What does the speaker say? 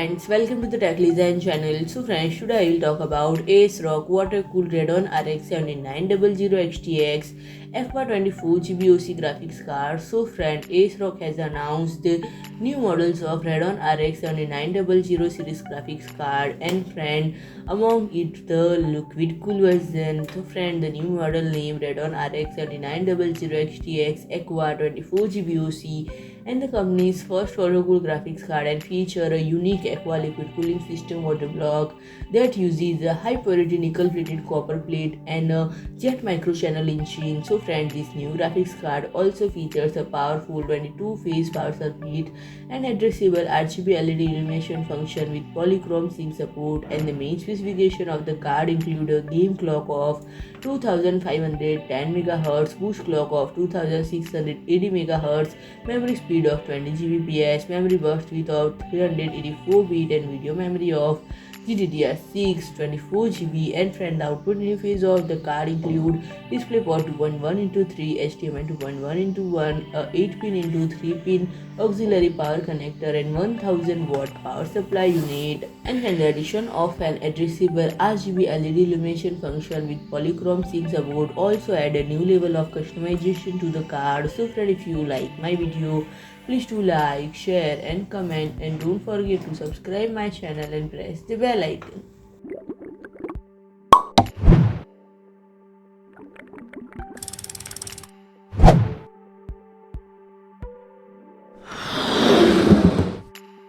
friends, welcome to the Tech Design channel. So friends, today I will talk about ASRock water-cooled Radeon RX 7900 XTX AQUA 24GB OC graphics card. So friend, ASRock has announced the new models of Radeon RX 7900 series graphics card, and friend, among it the liquid cool version. So friend, the new model name Radeon RX 7900 XTX AQUA 24GB OC and the company's first water-cooled graphics card, and feature a unique AQUA Liquid Cooling System water block that uses a high-purity nickel-plated copper plate and a jet microchannel engine. So friends, this new graphics card also features a powerful 22-phase power circuit and addressable RGB LED illumination function with Polychrome Sync support, and the main specification of the card include a game clock of 2510 MHz, boost clock of 2680 MHz, memory speed of 20 Gbps, memory burst width of 384 bit, and video memory of GDDR6 24GB. And friend, the output interface of the card include DisplayPort 2.1x3, HDMI 2.1x1, a 8-pin x 3-pin auxiliary power connector, and 1000 watt power supply unit. And then the addition of an addressable RGB LED illumination function with Polychrome Sync support also add a new level of customization to the card. So friend, if you like my video, please do like, share and comment, and don't forget to subscribe my channel and press the bell icon.